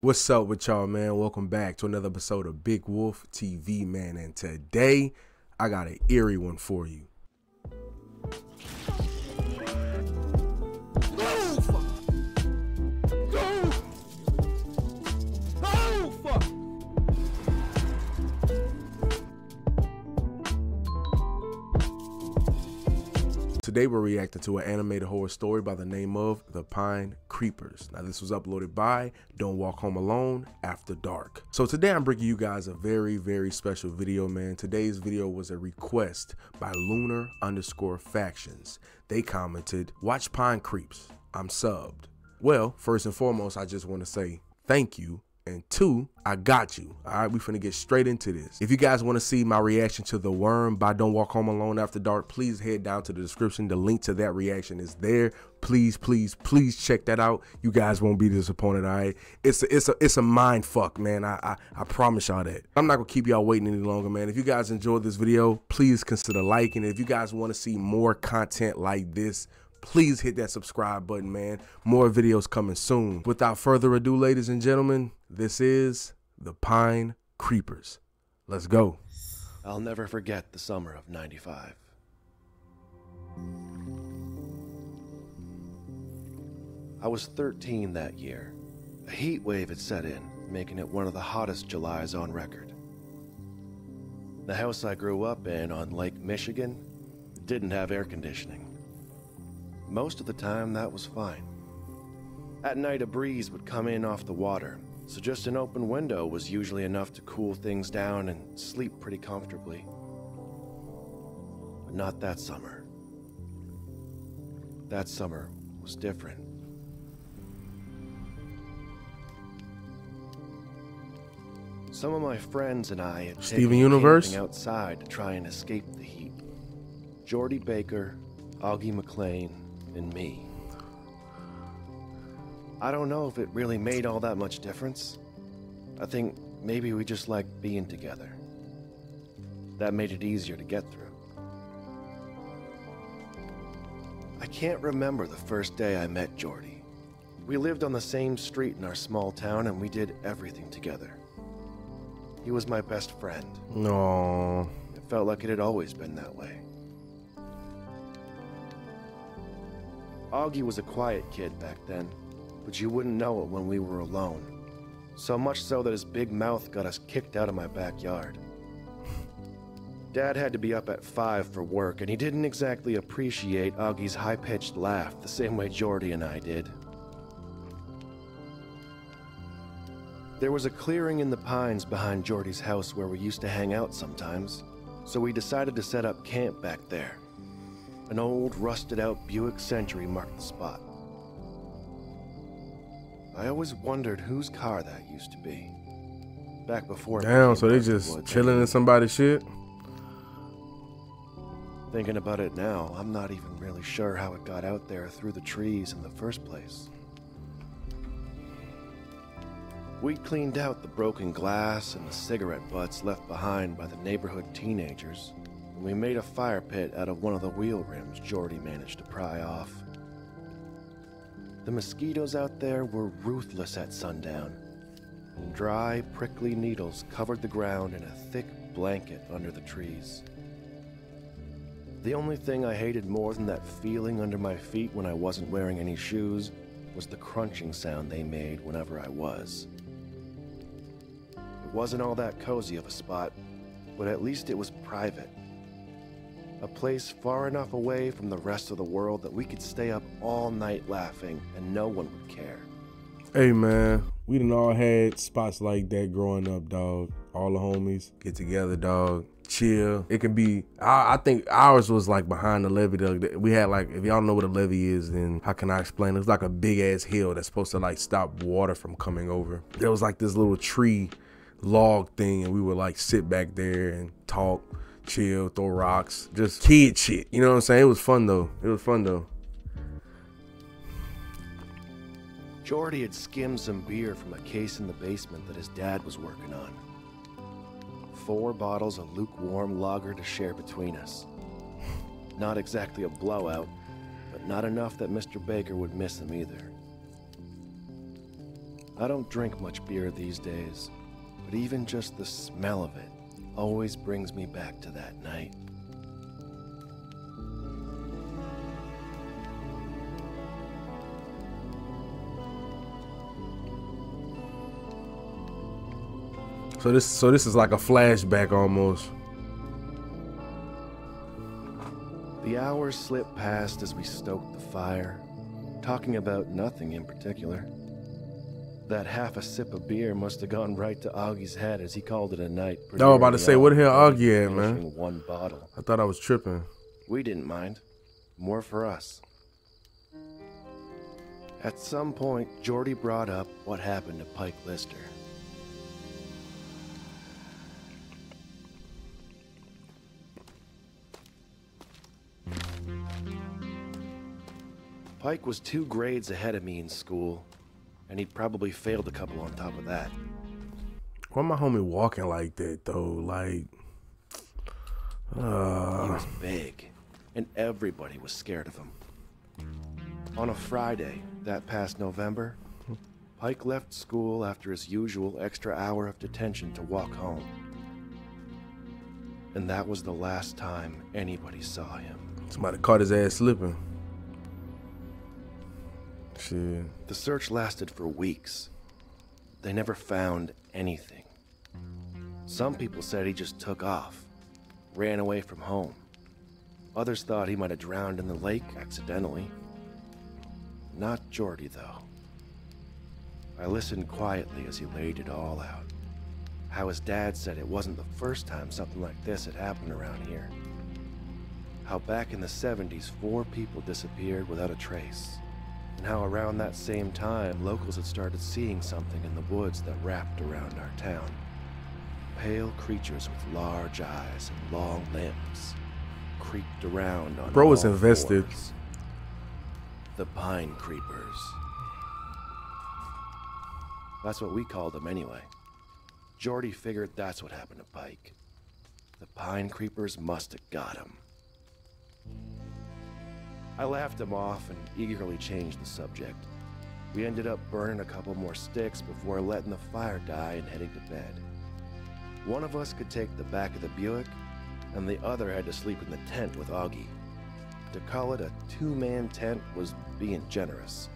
What's up with y'all, man? Welcome back to another episode of Big Wolf TV, man. And today, I got an eerie one for you. Today we're reacting to an animated horror story by the name of The Pine Creepers. Now this was uploaded by Don't Walk Home Alone After Dark. So today I'm bringing you guys a very special video, man. Today's video was a request by Lunar_Factions. They commented, "Watch Pine Creeps, I'm subbed." Well, first and foremost, I just want to say thank you. And two, I got you. All right, we finna get straight into this. If you guys want to see my reaction to The Worm by Don't Walk Home Alone After Dark, please head down to the description. The link to that reaction is there. Please check that out. You guys won't be disappointed. All right, it's a mind fuck, man. I promise y'all that. I'm not gonna keep y'all waiting any longer, man. If you guys enjoyed this video, please consider liking it. If you guys want to see more content like this, please hit that subscribe button, man. More videos coming soon. Without further ado, ladies and gentlemen, this is The Pine Creepers. Let's go. I'll never forget the summer of '95. I was 13 that year. A heat wave had set in, making it one of the hottest Julys on record. The house I grew up in on Lake Michigan didn't have air conditioning. Most of the time, that was fine. At night, a breeze would come in off the water, so just an open window was usually enough to cool things down and sleep pretty comfortably. But not that summer. That summer was different. Some of my friends and I had Steven taken Universe camping outside to try and escape the heat. Jordy Baker, Augie McLean, and me. I don't know if it really made all that much difference. I think maybe we just liked being together. That made it easier to get through. I can't remember the first day I met Jordy. We lived on the same street in our small town and we did everything together. He was my best friend. No. It felt like it had always been that way. Augie was a quiet kid back then, but you wouldn't know it when we were alone. So much so that his big mouth got us kicked out of my backyard. Dad had to be up at 5 for work, and he didn't exactly appreciate Augie's high-pitched laugh the same way Jordy and I did. There was a clearing in the pines behind Jordy's house where we used to hang out sometimes, so we decided to set up camp back there. An old, rusted-out Buick Century marked the spot. I always wondered whose car that used to be. Back before... Damn, so they just chilling in somebody's shit? Thinking about it now, I'm not even really sure how it got out there through the trees in the first place. We'd cleaned out the broken glass and the cigarette butts left behind by the neighborhood teenagers. We made a fire pit out of one of the wheel rims Jordy managed to pry off. The mosquitoes out there were ruthless at sundown, and dry, prickly needles covered the ground in a thick blanket under the trees. The only thing I hated more than that feeling under my feet when I wasn't wearing any shoes was the crunching sound they made whenever I was. It wasn't all that cozy of a spot, but at least it was private. A place far enough away from the rest of the world that we could stay up all night laughing and no one would care. Hey, man, we done all had spots like that growing up, dog. All the homies get together, dog, chill. It could be, I think ours was like behind the levee. We had like, if y'all know what a levee is, then how can I explain? It was like a big ass hill that's supposed to like stop water from coming over. There was like this little tree log thing, and we would like sit back there and talk, chill, throw rocks, just kid shit. You know what I'm saying? It was fun though. Jordy had skimmed some beer from a case in the basement that his dad was working on. 4 bottles of lukewarm lager to share between us. Not exactly a blowout, but not enough that Mr. Baker would miss him either. I don't drink much beer these days, but even just the smell of it always brings me back to that night. So this is like a flashback almost. The hours slipped past as we stoked the fire, talking about nothing in particular. That half a sip of beer must have gone right to Augie's head as he called it a night. I was about to say, where the hell Augie at, man? One bottle. I thought I was tripping. We didn't mind. More for us. At some point, Jordy brought up what happened to Pike Lister. Pike was 2 grades ahead of me in school, and he'd probably failed a couple on top of that. Why my homie walking like that, though? Like, He was big, and everybody was scared of him. On a Friday, that past November, Pike left school after his usual extra hour of detention to walk home. And that was the last time anybody saw him. Somebody caught his ass slipping. Shit. The search lasted for weeks. They never found anything. Some people said he just took off, ran away from home. Others thought he might have drowned in the lake accidentally. Not Jordy, though. I listened quietly as he laid it all out. How his dad said it wasn't the first time something like this had happened around here. How back in the 70s, 4 people disappeared without a trace. And how around that same time, locals had started seeing something in the woods that wrapped around our town. Pale creatures with large eyes and long limbs creeped around on Bro was all invested. fours. The pine creepers. That's what we called them anyway. Jordy figured that's what happened to Pike. The pine creepers must have got him. I laughed him off and eagerly changed the subject. We ended up burning a couple more sticks before letting the fire die and heading to bed. One of us could take the back of the Buick, and the other had to sleep in the tent with Augie. To call it a 2-man tent was being generous.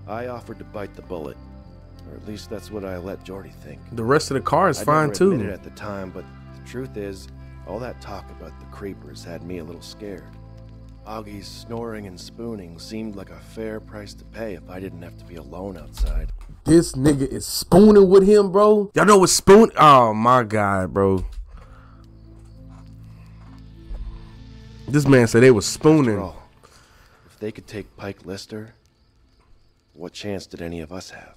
I offered to bite the bullet, or at least that's what I let Jordy think. The rest of the car is fine I never admitted too. it at the time, but the truth is, all that talk about the creepers had me a little scared. Augie's snoring and spooning seemed like a fair price to pay if I didn't have to be alone outside. This nigga is spooning with him, bro. Y'all know what spoon? Oh my God, bro. This man said they was spooning. After all, if they could take Pike Lister, what chance did any of us have?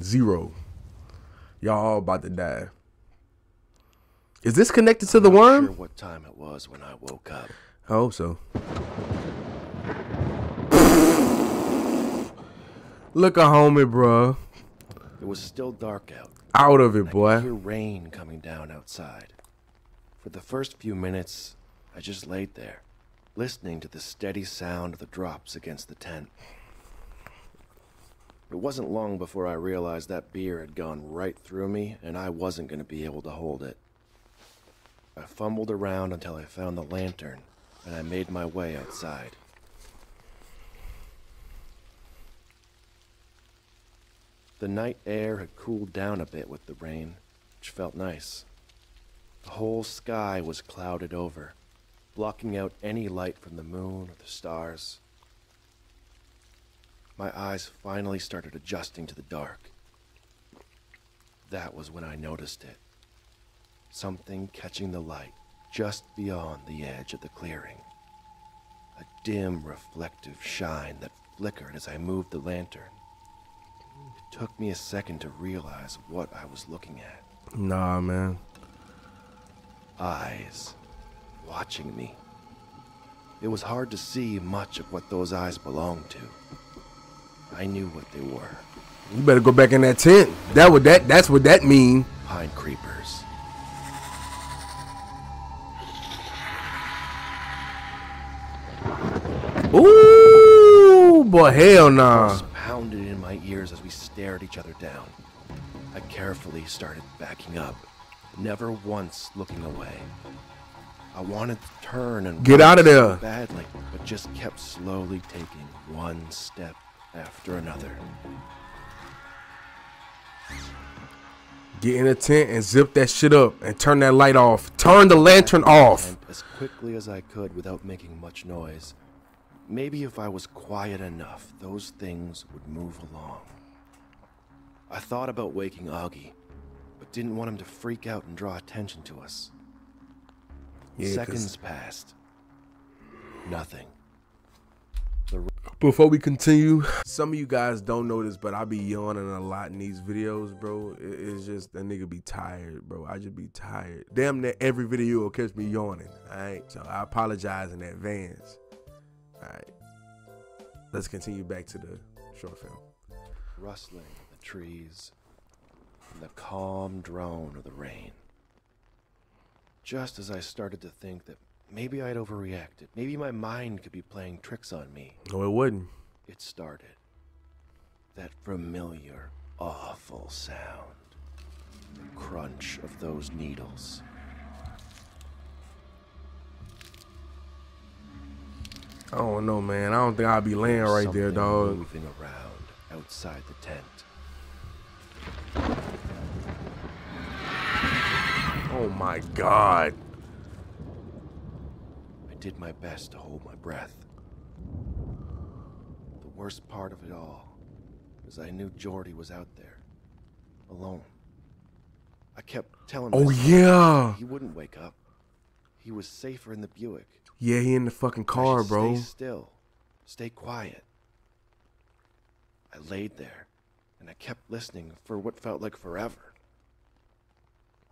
0. Y'all all about to die. Is this connected to the worm? I'm not sure what time it was when I woke up. I hope so. Look a homie, bro. It was still dark out. Out of it, I could boy. hear rain coming down outside. For the first few minutes, I just laid there, listening to the steady sound of the drops against the tent. It wasn't long before I realized that beer had gone right through me, and I wasn't going to be able to hold it. I fumbled around until I found the lantern, and I made my way outside. The night air had cooled down a bit with the rain, which felt nice. The whole sky was clouded over, blocking out any light from the moon or the stars. My eyes finally started adjusting to the dark. That was when I noticed it. Something catching the light just beyond the edge of the clearing. A dim, reflective shine that flickered as I moved the lantern. It took me a second to realize what I was looking at. Nah, man. Eyes watching me. It was hard to see much of what those eyes belonged to. I knew what they were. You better go back in that tent. That's what that mean. Pine creepers. Ooh, boy, hell nah. Voice pounded in my ear ears as we stared each other down. I carefully started backing up, never once looking away. I wanted to turn and get out of there badly, but just kept slowly taking one step after another. Get in the tent and zip that shit up and turn that light off. Turn the lantern off. As quickly as I could without making much noise. Maybe if I was quiet enough, those things would move along. I thought about waking Augie, but didn't want him to freak out and draw attention to us. Yeah, Seconds passed. Nothing. Before we continue, some of you guys don't know this, but I be yawning a lot in these videos, bro. It's just a nigga be tired, bro. I just be tired. Damn near every video will catch me yawning, all right? So I apologize in advance. All right, let's continue back to the short film. Rustling of the trees and the calm drone of the rain. Just as I started to think that maybe I'd overreacted, maybe my mind could be playing tricks on me. No, it wouldn't. It started. That familiar, awful sound. The crunch of those needles. I don't know, man. I don't think I'll be laying right there, dog. Moving around outside the tent. Oh my God. I did my best to hold my breath. The worst part of it all is I knew Jordy was out there, alone. I kept telling myself yeah, he wouldn't wake up. He was safer in the Buick. Yeah, he in the fucking car, bro. Stay still. Stay quiet. I laid there, and I kept listening for what felt like forever.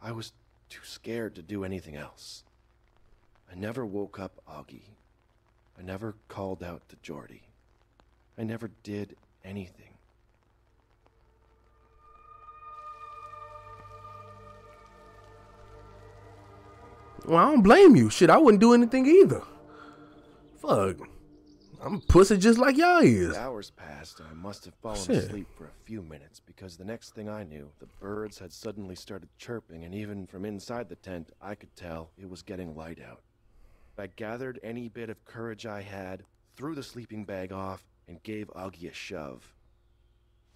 I was too scared to do anything else. I never woke up Augie. I never called out to Jordy. I never did anything. Well, I don't blame you. Shit, I wouldn't do anything either. Fuck. I'm pussy just like y'all is. The hours passed, and I must have fallen asleep for a few minutes, because the next thing I knew, the birds had suddenly started chirping, and even from inside the tent, I could tell it was getting light out. I gathered any bit of courage I had, threw the sleeping bag off, and gave Augie a shove.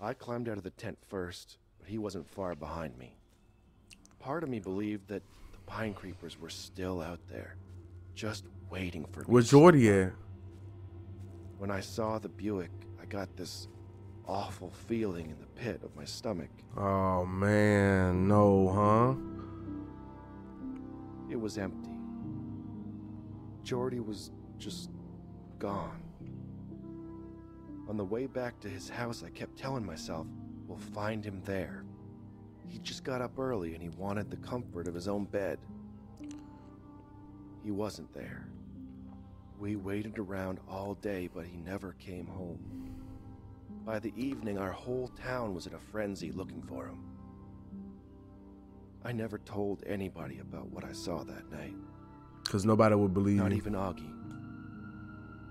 I climbed out of the tent first, but he wasn't far behind me. Part of me believed that the pine creepers were still out there, just waiting for me. Where's Jordy at? When I saw the Buick, I got this awful feeling in the pit of my stomach. Oh man, no, huh? It was empty. Jordy was just gone. On the way back to his house, I kept telling myself, we'll find him there. He just got up early and he wanted the comfort of his own bed. He wasn't there. We waited around all day, but he never came home. By the evening, our whole town was in a frenzy looking for him. I never told anybody about what I saw that night. Because nobody would believe you. Not even Augie.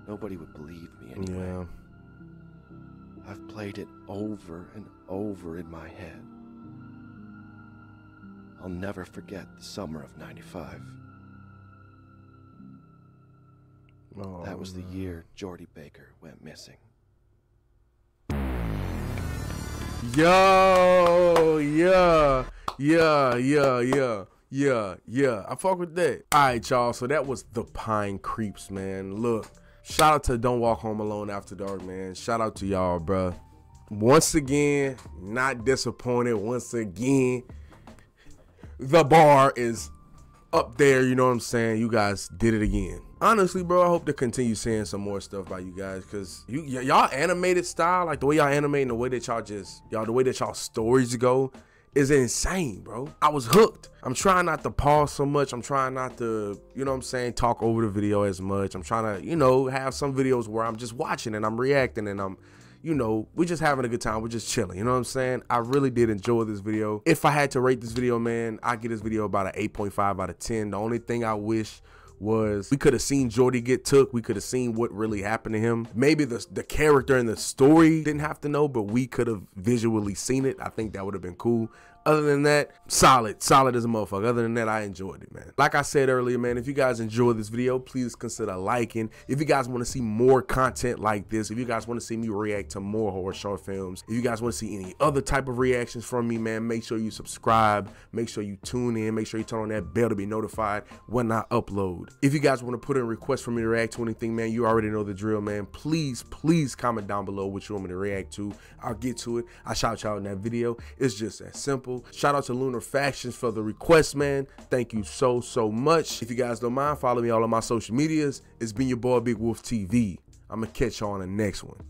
Nobody would believe me anyway. Yeah. I've played it over and over in my head. I'll never forget the summer of '95. Oh, that was the year Jordy Baker went missing. Yo, yeah. I fuck with that. All right, y'all. So that was the Pine Creeps, man. Look, shout out to Don't Walk Home Alone After Dark, man. Shout out to y'all, bruh. Once again, not disappointed. Once again, the bar is up there. You know what I'm saying? You guys did it again. Honestly, bro, I hope to continue seeing some more stuff by you guys, because y'all animated style, like the way y'all animate and the way that the way that y'all stories go is insane, bro. I was hooked. I'm trying not to pause so much. I'm trying not to, you know what I'm saying, talk over the video as much. I'm trying to, you know, have some videos where I'm just watching and I'm reacting and I'm, you know, we're just having a good time. We're just chilling. You know what I'm saying? I really did enjoy this video. If I had to rate this video, man, I give this video about an 8.5 out of 10. The only thing I wish was we could have seen Jordy get took. We could have seen what really happened to him. Maybe the character and the story didn't have to know, but we could have visually seen it. I think that would have been cool. Other than that, solid as a motherfucker. Other than that, I enjoyed it, man. Like I said earlier, man, if you guys enjoyed this video, please consider liking. If you guys want to see more content like this, if you guys want to see me react to more horror short films, if you guys want to see any other type of reactions from me, man, make sure you subscribe, make sure you tune in, make sure you turn on that bell to be notified when I upload. If you guys want to put in requests for me to react to anything, man, you already know the drill, man. Please comment down below what you want me to react to. I'll get to it. I shout y'all in that video. It's just that simple. Shout out to Lunar Factions for the request, man. Thank you so much. If you guys don't mind, follow me all on my social medias. It's been your boy BigWolfTV. I'm gonna catch y'all on the next one.